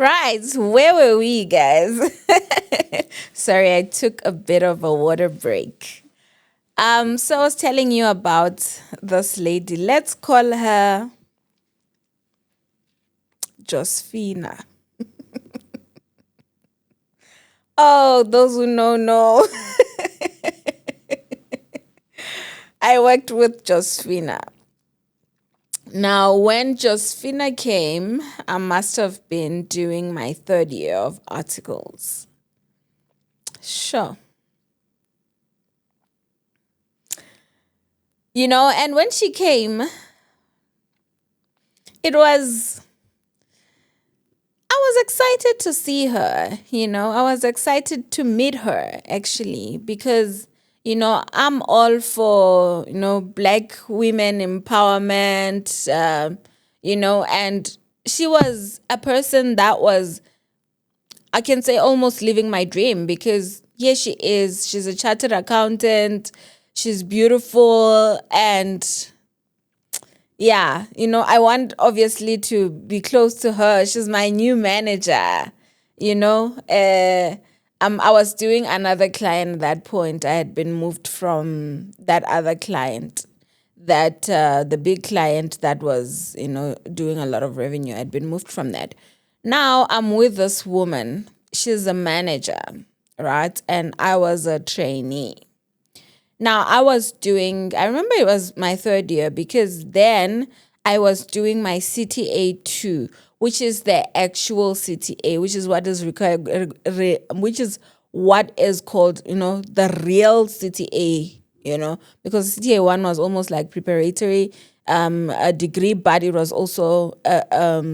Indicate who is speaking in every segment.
Speaker 1: Right, where were we, guys? Sorry, I took a bit of a water break. So I was telling you about this lady. Let's call her Josephina. Oh, those who know. I worked with Josephina. Now, when Josephina came, I must have been doing my third year of articles. Sure. And when she came, it was I was excited to see her, I was excited to meet her actually because, I'm all for, black women empowerment, and she was a person that was, I can say, almost living my dream because here she is. She's a chartered accountant. She's beautiful and yeah, I want obviously to be close to her. She's my new manager, you know. I was doing another client at that point. I had been moved from that other client, that the big client that was, doing a lot of revenue. I'd been moved from that. Now I'm with this woman. She's a manager, right? And I was a trainee. Now, I remember it was my third year because then I was doing my CTA 2, which is the actual CTA, which is what is required, which is what is called, the real CTA, because CTA 1 was almost like preparatory, a degree, but it was also a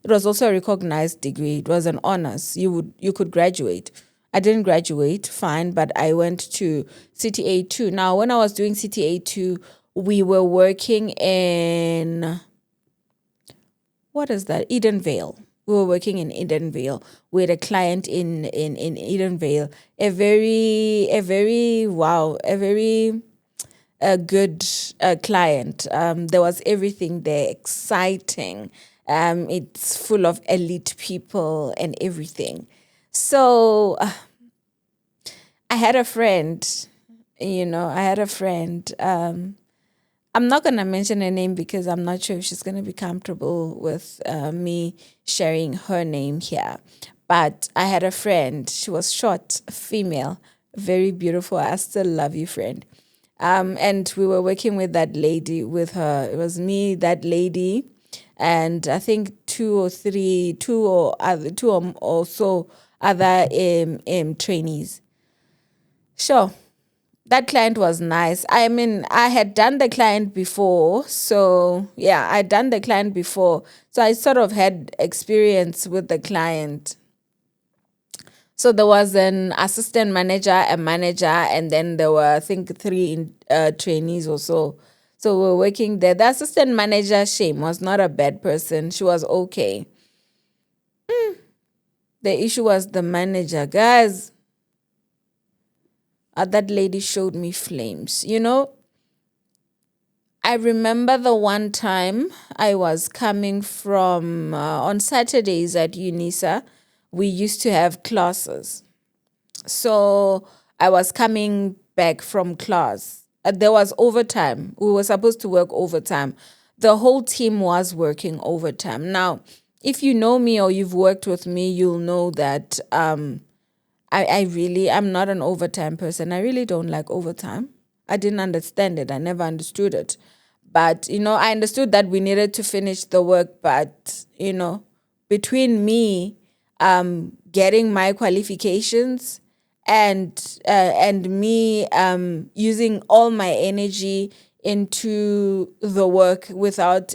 Speaker 1: recognized degree. It was an honors. You could graduate. I didn't graduate, fine, but I went to CTA 2. Now, when I was doing CTA 2, we were working in, what is that? Edenvale. We were working in Edenvale with a client in Edenvale. A good client. There was everything there, exciting. It's full of elite people and everything. So I had a friend, I had a friend. I'm not going to mention her name because I'm not sure if she's going to be comfortable with me sharing her name here. But I had a friend. She was short, female, very beautiful. I still love you, friend. And we were working with that lady, with her. It was me, that lady, and I think two or so other trainees. Sure. That client was nice. I mean, I had done the client before. So, yeah, I'd done the client before. So, I sort of had experience with the client. So, there was an assistant manager, a manager, and then there were, I think, three trainees or so. So, we were working there. The assistant manager, Shame, was not a bad person. She was okay. The issue was the manager. Guys, that lady showed me flames. I remember the one time I was coming from on Saturdays at UNISA, we used to have classes. So I was coming back from class. There was overtime. We were supposed to work overtime. The whole team was working overtime. Now, if you know me or you've worked with me, you'll know that I'm not an overtime person. I really don't like overtime. I didn't understand it. I never understood it. But, I understood that we needed to finish the work. But, between me getting my qualifications and me using all my energy into the work without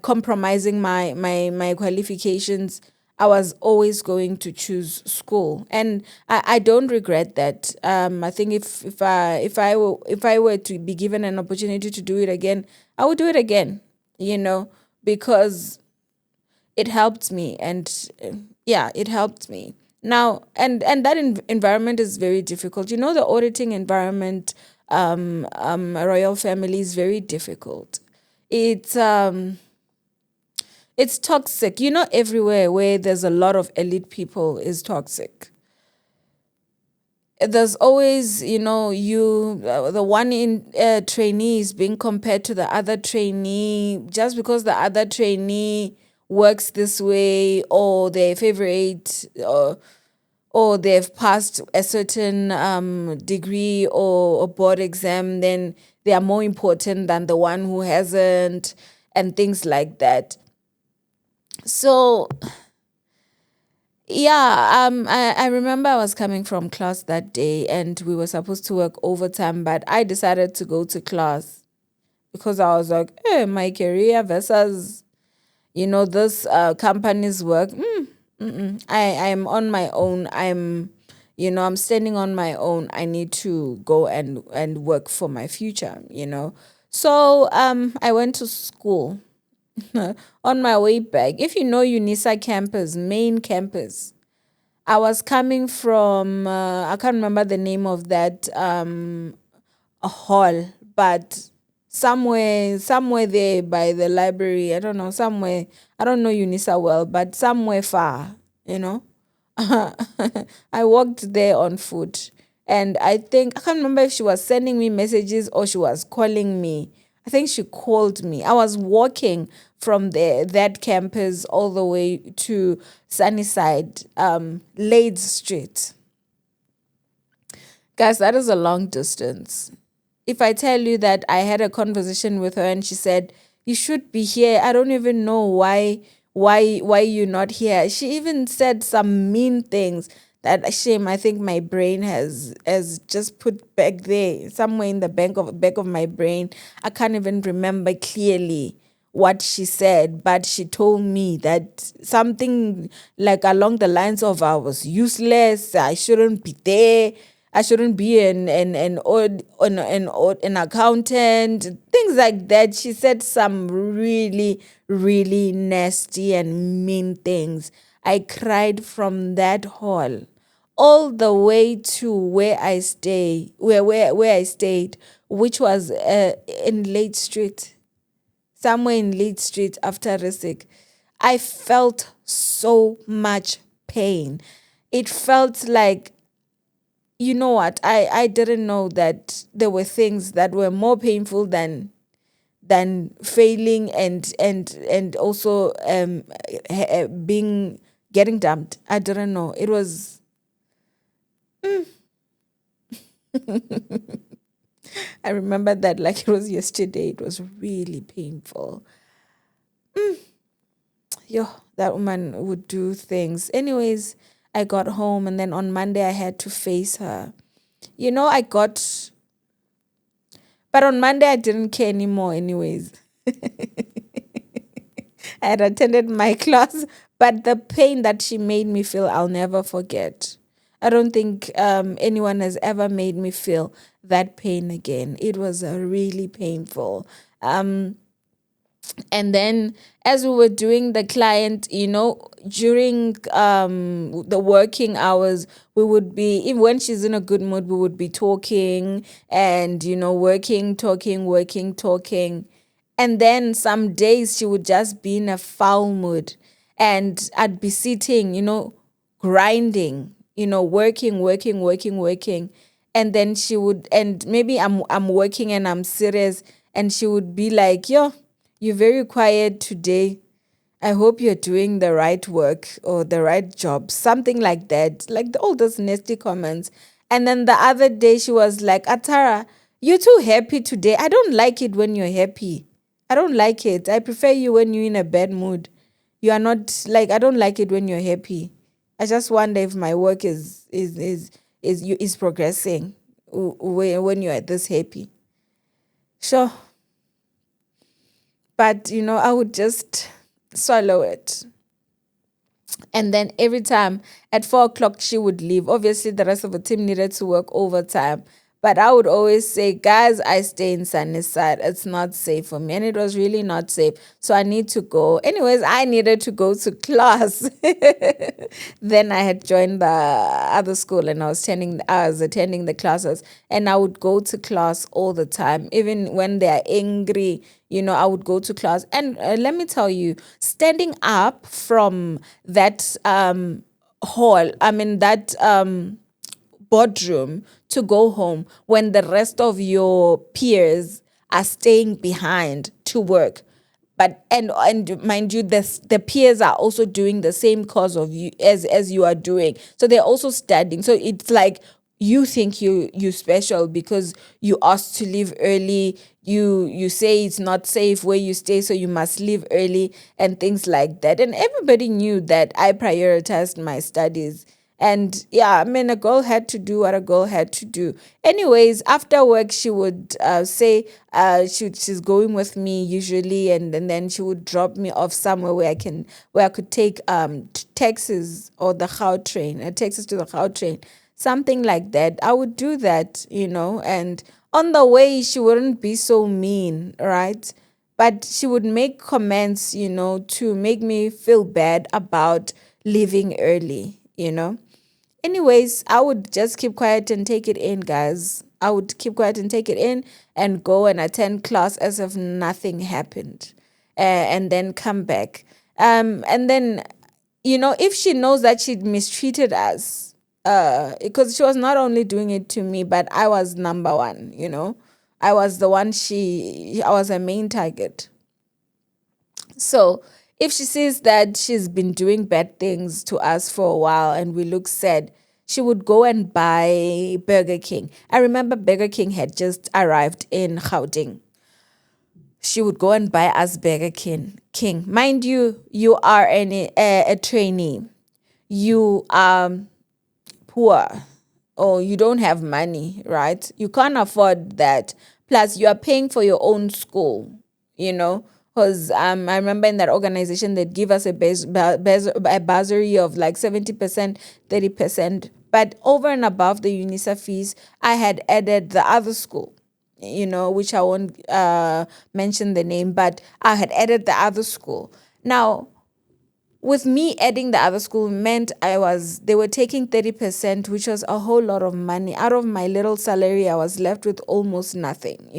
Speaker 1: compromising my qualifications, I was always going to choose school, and I don't regret that. I think if I were to be given an opportunity to do it again, I would do it again. Because it helped me, and yeah, it helped me. Now, and that environment is very difficult. The auditing environment, a royal family is very difficult. It's It's toxic. You know, everywhere where there's a lot of elite people is toxic. There's always, the one in trainee is being compared to the other trainee just because the other trainee works this way, or their favorite, or they've passed a certain degree or a board exam, then they are more important than the one who hasn't, and things like that. So yeah, I remember I was coming from class that day and we were supposed to work overtime, but I decided to go to class because I was like, my career versus, this company's work. I'm on my own. I'm standing on my own. I need to go and work for my future. So I went to school. On my way back, if you know UNISA campus, main campus, I was coming from, I can't remember the name of that a hall, but somewhere there by the library, I don't know, somewhere, I don't know UNISA well, but somewhere far, you know. I walked there on foot. And I can't remember if she was sending me messages or she was calling me. I think she called me. I was walking from that campus all the way to Sunnyside, Lade Street. Guys, that is a long distance. If I tell you that I had a conversation with her and she said, "You should be here. I don't even know why you're not here." She even said some mean things that, shame, I think my brain has just put back there somewhere in the back of my brain. I can't even remember clearly what she said, but she told me that something like along the lines of, I was useless, I shouldn't be there, I shouldn't be an accountant, things like that. She said some really, really nasty and mean things. I cried from that hall all the way to where I I stayed, which was in Lake Street, somewhere in Lake Street after Risik. I felt so much pain. It felt like, you know what? I didn't know that there were things that were more painful than failing and also being getting dumped. I didn't know. It was I remember that like it was yesterday. It was really painful. Yo, that woman would do things. Anyways, I got home and then on Monday I had to face her. But on Monday I didn't care anymore anyways. I had attended my class, but the pain that she made me feel, I'll never forget. I don't think anyone has ever made me feel that pain again. It was really painful. And then as we were doing the client, during the working hours, we would be, even when she's in a good mood, we would be talking and, working, talking, working, talking. And then some days she would just be in a foul mood and I'd be sitting, grinding, working, working, working, working. And then she would, and maybe I'm working and I'm serious, and she would be like, "Yo, you're very quiet today. I hope you're doing the right work or the right job." Something like that, like all those nasty comments. And then the other day she was like, "Atarah, you're too happy today. I don't like it when you're happy. I don't like it. I prefer you when you're in a bad mood. You are not like, I don't like it when you're happy. I just wonder if my work is progressing when you're this happy." Sure. But I would just swallow it. And then every time at 4 o'clock she would leave. Obviously the rest of the team needed to work overtime. But I would always say, guys, I stay in Sunnyside. It's not safe for me. And it was really not safe. So I need to go. Anyways, I needed to go to class. Then I had joined the other school and I was attending the classes. And I would go to class all the time. Even when they're angry, I would go to class. And let me tell you, standing up from that hall, I mean, that boardroom to go home when the rest of your peers are staying behind to work, but and mind you, the peers are also doing the same cause of you as you are doing, so they're also studying. So it's like you think you special because you asked to leave early. You say it's not safe where you stay, so you must leave early and things like that. And everybody knew that I prioritized my studies. And yeah, I mean, a girl had to do what a girl had to do. Anyways, after work, she would say she's going with me usually, and then she would drop me off somewhere where I could take taxis or the Gautrain, taxis to the Gautrain, something like that. I would do that, and on the way, she wouldn't be so mean, right? But she would make comments, to make me feel bad about leaving early. Anyways, I would just keep quiet and take it in, guys. I would keep quiet and take it in and go and attend class as if nothing happened, and then come back. And then, if she knows that she'd mistreated us, because she was not only doing it to me, but I was number one. I was the one I was a main target. So if she sees that she's been doing bad things to us for a while and we look sad, she would go and buy Burger King. I remember Burger King had just arrived in Gauteng. She would go and buy us Burger King. Mind you, you are a trainee. You are poor or you don't have money, right? You can't afford that. Plus, you are paying for your own school, because I remember in that organization they'd give us a bursary of like 70%, 30%. But over and above the UNISA fees, I had added the other school, which I won't mention the name, but I had added the other school. Now, with me adding the other school meant they were taking 30%, which was a whole lot of money. Out of my little salary, I was left with almost nothing.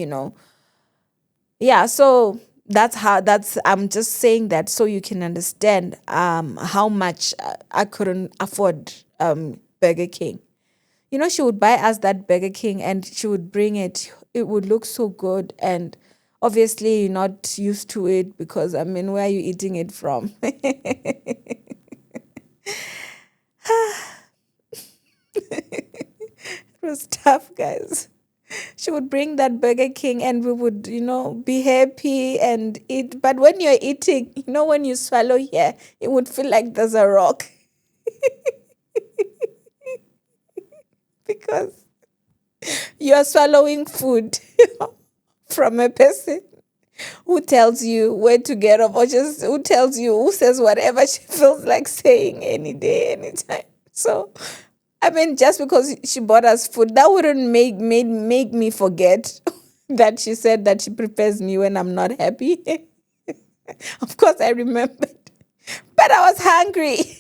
Speaker 1: Yeah, so I'm just saying that so you can understand how much I couldn't afford Burger King. She would buy us that Burger King and she would bring it. It would look so good. And obviously, you're not used to it because, I mean, where are you eating it from? It was tough, guys. She would bring that Burger King and we would, be happy and eat. But when you're eating, when you swallow here, it would feel like there's a rock because you're swallowing food from a person who tells you where to get off or just who says whatever she feels like saying any day, anytime. So, I mean, just because she bought us food, that wouldn't make me forget that she said that she prepares me when I'm not happy. Of course, I remembered, but I was hungry.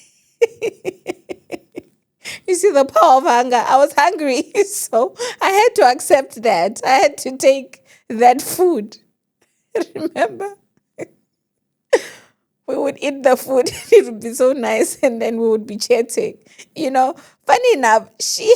Speaker 1: You see the power of hunger. I was hungry, so I had to accept that. I had to take that food. Remember? We would eat the food. It would be so nice, and then we would be chatting. Funny enough, she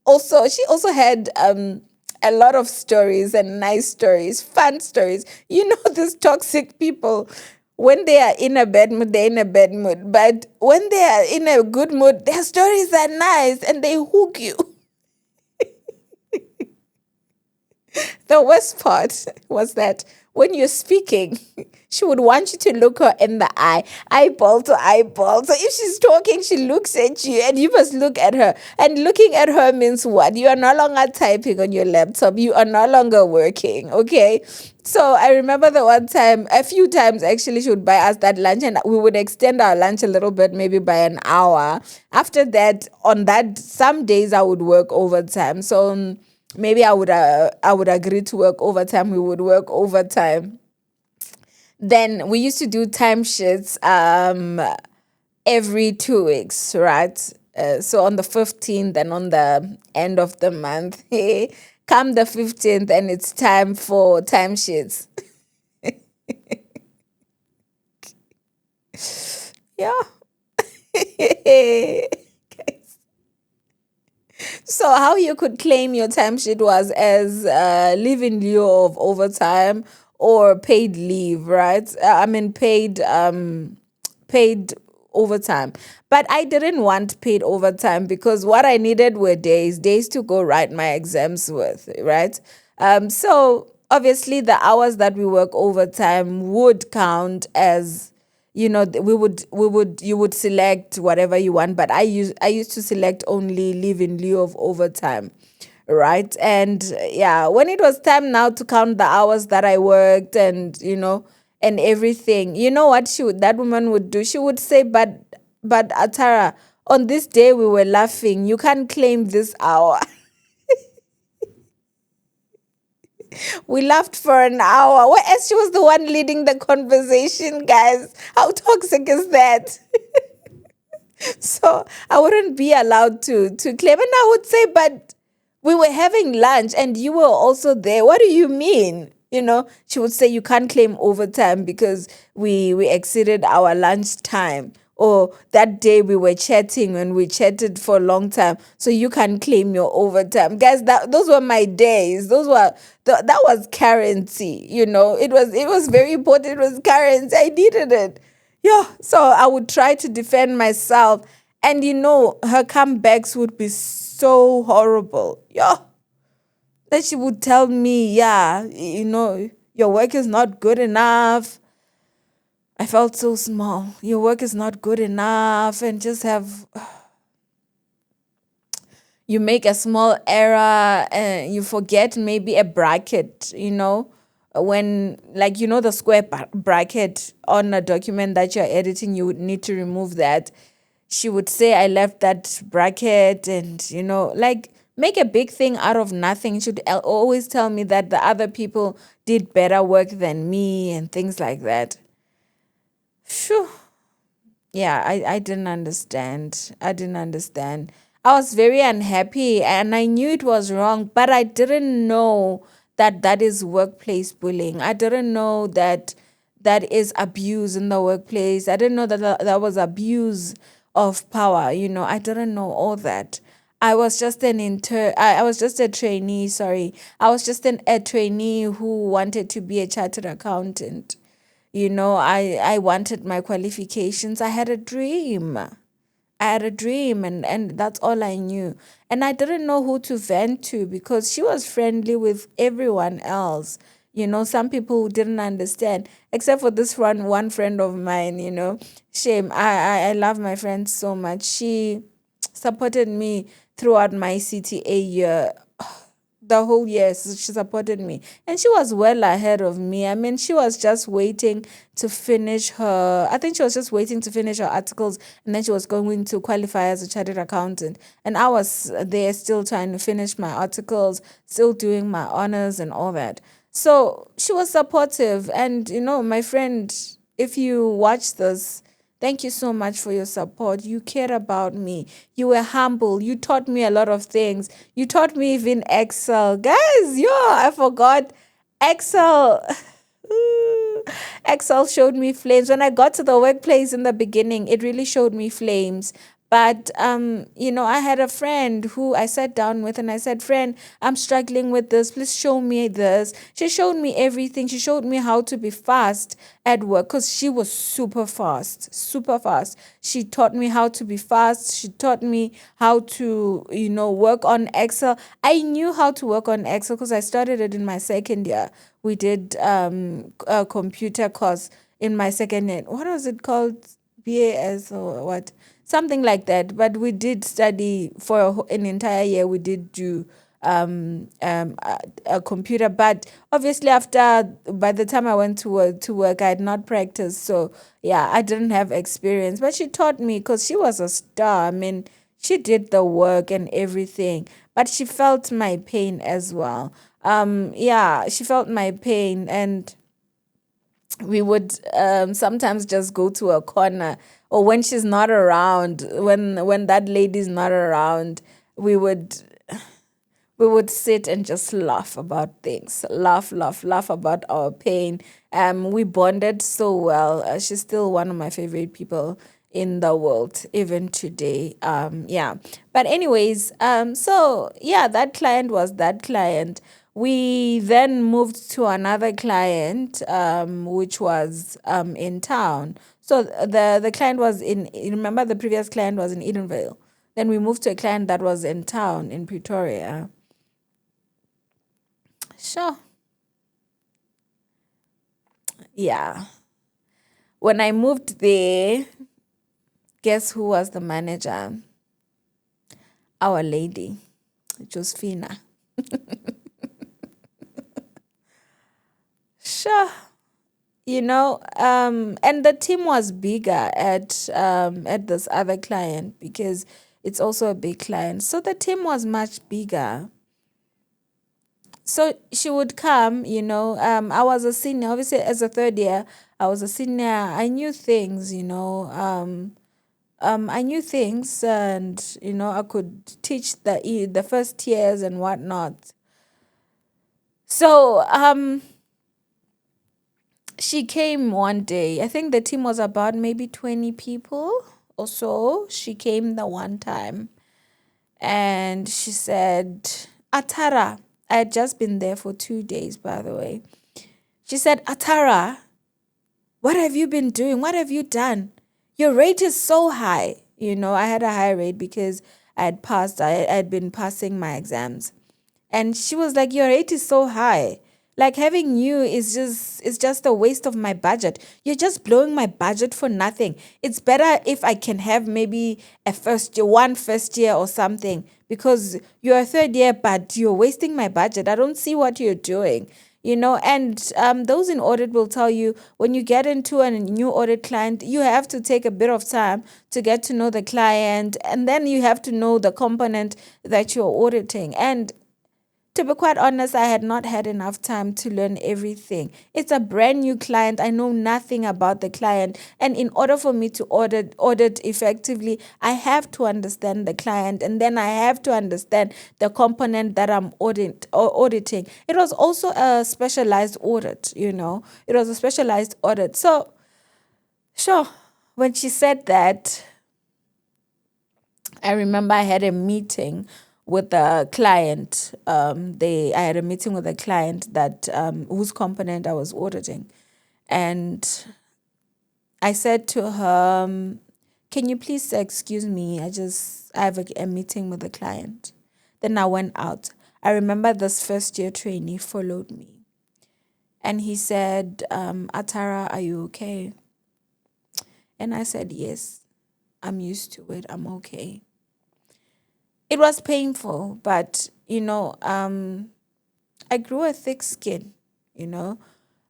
Speaker 1: also had a lot of stories and nice stories, fun stories. These toxic people. When they are in a bad mood, they're in a bad mood. But when they are in a good mood, their stories are nice and they hook you. The worst part was that when you're speaking, she would want you to look her in the eye, eyeball to eyeball. So if she's talking, she looks at you and you must look at her. And looking at her means what? You are no longer typing on your laptop. You are no longer working, okay? So I remember a few times actually, she would buy us that lunch and we would extend our lunch a little bit, maybe by an hour. After that, some days I would work overtime. So maybe I would agree to work overtime. We would work overtime. Then we used to do time sheets every 2 weeks, right? So on the 15th and on the end of the month, come the 15th and it's time for time sheets. Yeah. So how you could claim your timesheet was as leave in lieu of overtime or paid leave, right? I mean paid overtime. But I didn't want paid overtime because what I needed were days to go write my exams with, right? So obviously the hours that we work overtime would count as, we would you would select whatever you want, but I used to select only leave in lieu of overtime, right? And yeah, when it was time now to count the hours that I worked, and everything, you know what that woman would do? She would say, but Atara, on this day we were laughing, you can't claim this hour. We laughed for an hour, whereas she was the one leading the conversation, guys. How toxic is that? So I wouldn't be allowed to claim. And I would say, but we were having lunch and you were also there. What do you mean? She would say you can't claim overtime because we exceeded our lunch time. Or that day we were chatting and we chatted for a long time, so you can claim your overtime, guys. Those were my days. That was currency. It was very important. It was currency. I needed it. Yeah, so I would try to defend myself. And her comebacks would be so horrible. Yeah. Then she would tell me, yeah, your work is not good enough. I felt so small. Your work is not good enough. And just you make a small error and you forget maybe a bracket, when, like, the square bracket on a document that you're editing, you would need to remove that. She would say I left that bracket, and like, make a big thing out of nothing. She'd always tell me that the other people did better work than me and things like that. Phew. Yeah, I didn't understand. I didn't understand. I was very unhappy and I knew it was wrong, but I didn't know that that is workplace bullying. I didn't know that that is abuse in the workplace. I didn't know that that was abuse of power. I didn't know all that. I was just an I was just a trainee, sorry. I was just a trainee who wanted to be a chartered accountant. I wanted my qualifications. I had a dream. I had a dream, and that's all I knew. And I didn't know who to vent to because she was friendly with everyone else. Some people who didn't understand, except for this one friend of mine, shame. I love my friend so much. She supported me throughout my CTA year, the whole year. So she supported me, and she was well ahead of me. I mean, she was just waiting to finish her, I think she was just waiting to finish her articles, and then she was going to qualify as a chartered accountant, and I was there still trying to finish my articles, still doing my honors and all that. So she was supportive. And my friend, if you watch this, thank you so much for your support. You cared about me. You were humble. You taught me a lot of things. You taught me even Excel. Guys, I forgot Excel. Excel showed me flames. When I got to the workplace in the beginning, it really showed me flames. But I had a friend who I sat down with and I said, "Friend, I'm struggling with this. Please show me this." She showed me everything. She showed me how to be fast at work because she was super fast, super fast. She taught me how to be fast. She taught me how to, work on Excel. I knew how to work on Excel because I started it in my second year. We did a computer course in my second year. What was it called? BAS or what? Something like that. But we did study for an entire year. We did do a computer, but obviously by the time I went to work, I had not practiced. So yeah, I didn't have experience. But she taught me because she was a star. I mean, she did the work and everything. but she felt my pain as well. Yeah, she felt my pain, and we would sometimes just go to a corner, or when she's not around, when that lady's not around, we would we would sit and just laugh about things, laugh about our pain. We bonded so well. She's still one of my favorite people in the world, even today. Yeah. But anyways, so yeah, that client was that client. We then moved to another client, which was in town. So the client was in. Remember, the previous client was in Edenvale. Then we moved to a client that was in town in Pretoria. Sure. Yeah. When I moved there, guess who was the manager? Our lady, Josephina. Sure. And the team was bigger at this other client because it's also a big client. So the team was much bigger. So she would come, I was a senior, obviously as a third year, I was a senior. I knew things, I knew things, and I could teach the first years and whatnot. So she came one day. I think the team was about maybe 20 people or so. She came the one time, and she said, Atarah. I had just been there for 2 days, by the way. She said, Atarah, what have you been doing? What have you done? Your rate is so high. I had a high rate because I had been passing my exams. And she was like, your rate is so high. Like, having you is just a waste of my budget. You're just blowing my budget for nothing. It's better if I can have maybe one first year or something, because you're a third year, but you're wasting my budget. I don't see what you're doing. And those in audit will tell you, when you get into a new audit client, you have to take a bit of time to get to know the client, and then you have to know the component that you're auditing. And to be quite honest, I had not had enough time to learn everything. It's a brand new client. I know nothing about the client. And in order for me to audit effectively, I have to understand the client, and then I have to understand the component that I'm auditing. It was also a specialized audit, It was a specialized audit. So, sure, when she said that, I remember I had a meeting with a client. I had a meeting with a client that whose component I was auditing, and I said to her, "Can you please excuse me? I have a meeting with a client." Then I went out. I remember this first year trainee followed me, and he said, "Atarah, are you okay?" And I said, "Yes, I'm used to it. I'm okay." It was painful, but I grew a thick skin. You know,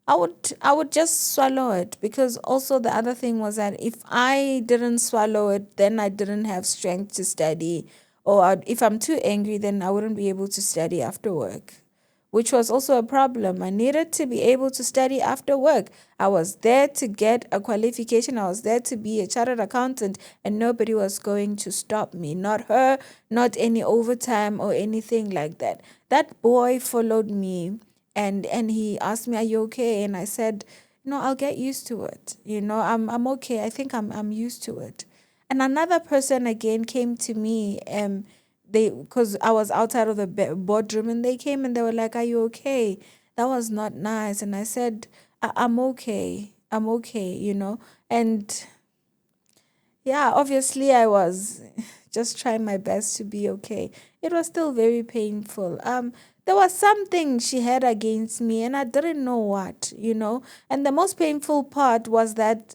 Speaker 1: I would just swallow it, because also the other thing was that if I didn't swallow it, then I didn't have strength to study, or if I'm too angry, then I wouldn't be able to study after work, which was also a problem. I needed to be able to study after work. I was there to get a qualification. I was there to be a chartered accountant, and nobody was going to stop me. Not her, not any overtime or anything like that. That boy followed me, and he asked me, "Are you okay?" And I said, "No, I'll get used to it. I'm okay. I think I'm used to it." And another person again came to me, because I was outside of the boardroom, and they came and they were like, "Are you okay? That was not nice." And I said, I'm okay. I'm okay, And yeah, obviously I was just trying my best to be okay. It was still very painful. There was something she had against me, and I didn't know what. And the most painful part was that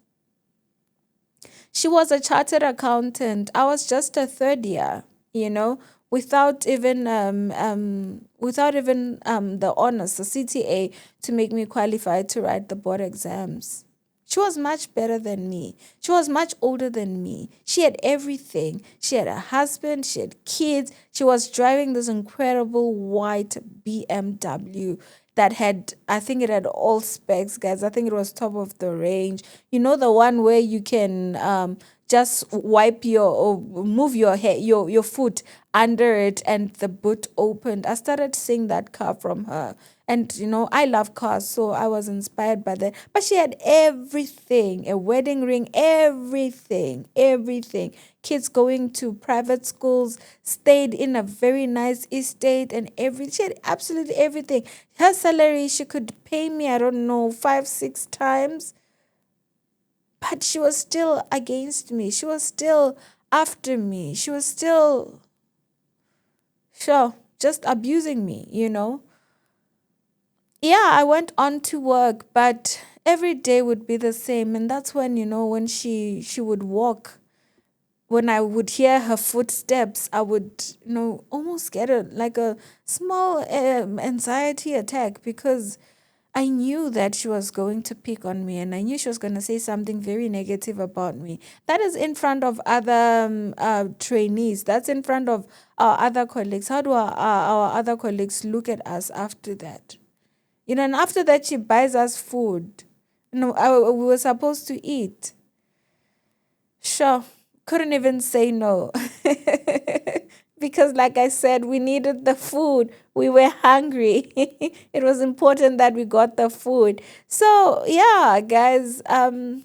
Speaker 1: she was a chartered accountant. I was just a third year, you know, without even the honors, the CTA, to make me qualified to write the board exams. She was much better than me. She was much older than me. She had everything. She had a husband, she had kids. She was driving this incredible white BMW that had, I think it had all specs, guys. I think it was top of the range. You know, the one where you can just wipe your or move your hair, your foot under it and the boot opened. I started seeing that car from her. And I love cars, so I was inspired by that. But she had everything, a wedding ring, everything, everything. Kids going to private schools, stayed in a very nice estate and everything. She had absolutely everything. Her salary, she could pay me, I don't know, 5, 6 times. But she was still against me. She was still after me. She was still, sure, just abusing me. Yeah, I went on to work, but every day would be the same. And that's when, when she would walk, when I would hear her footsteps, I would, almost get like a small anxiety attack because I knew that she was going to pick on me and I knew she was going to say something very negative about me. That is in front of other trainees. That's in front of our other colleagues. How do our other colleagues look at us after that? And after that, she buys us food. We were supposed to eat. Sure, couldn't even say no. Because, like I said, we needed the food. We were hungry. It was important that we got the food. So, yeah, guys, that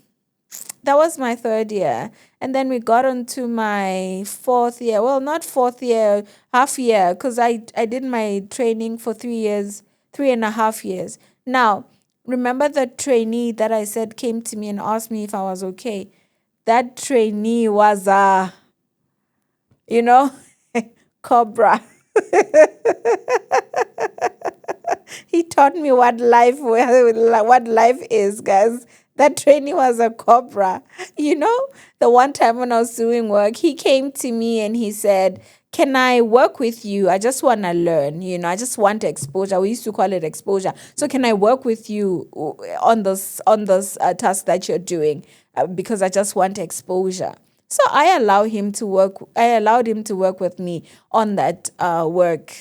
Speaker 1: was my third year. And then we got on to my fourth year. Well, not fourth year, half year, because I did my training for 3 years, 3.5 years. Now, remember the trainee that I said came to me and asked me if I was okay? That trainee was you know, Cobra. He taught me what life is, guys. That trainee was a cobra. The one time when I was doing work, he came to me and he said, "Can I work with you? I just want to learn. I just want exposure." We used to call it exposure. So can I work with you on this task that you're doing? Because I just want exposure. So I allowed him to work with me on that work,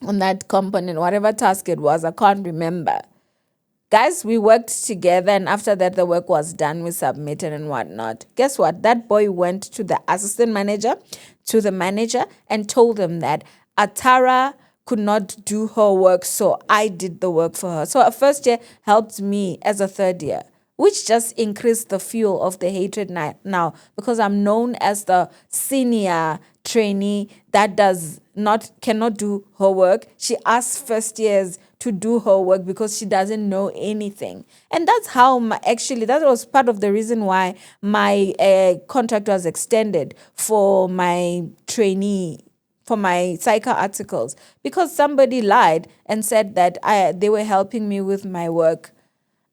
Speaker 1: on that component, whatever task it was. I can't remember. Guys, we worked together, and after that, the work was done. We submitted and whatnot. Guess what? That boy went to the assistant manager, to the manager, and told them that Atarah could not do her work, so I did the work for her. So her first year helped me as a third year, which just increased the fuel of the hatred now because I'm known as the senior trainee that cannot do her work. She asks first years to do her work because she doesn't know anything. And that's how that was part of the reason why my contract was extended for my trainee, for my psycho articles, because somebody lied and said that they were helping me with my work.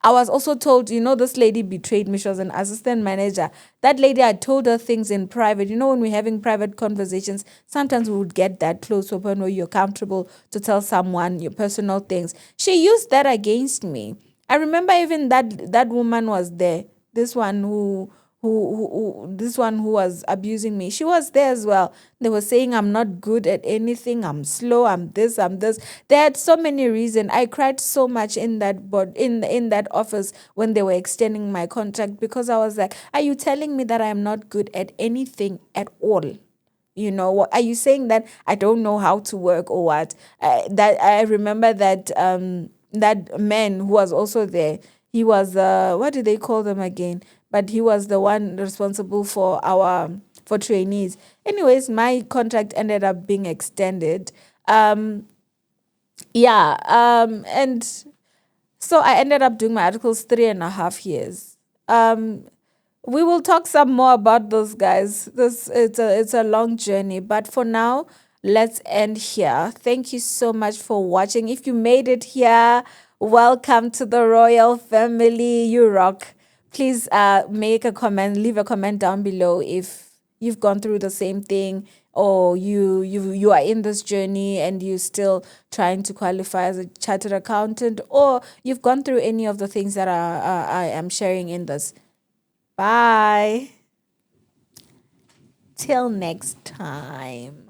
Speaker 1: I was also told, this lady betrayed me. She was an assistant manager. That lady, I told her things in private. When we're having private conversations, sometimes we would get that close to a point where you're comfortable to tell someone your personal things. She used that against me. I remember even that woman was there. This one who was abusing me. She was there as well. They were saying I'm not good at anything. I'm slow. I'm this. I'm this. They had so many reasons. I cried so much in that in that office when they were extending my contract because I was like, "Are you telling me that I am not good at anything at all? Are you saying that I don't know how to work or what?" That I remember that that man who was also there. He was what do they call them again? But he was the one responsible for trainees. Anyways, my contract ended up being extended. Yeah, and so I ended up doing my articles 3.5 years. We will talk some more about those guys. It's a long journey, but for now, let's end here. Thank you so much for watching. If you made it here, welcome to the royal family. You rock. Please make a comment, leave a comment down below if you've gone through the same thing, or you are in this journey and you still trying to qualify as a chartered accountant, or you've gone through any of the things that I am sharing in this. Bye. Till next time.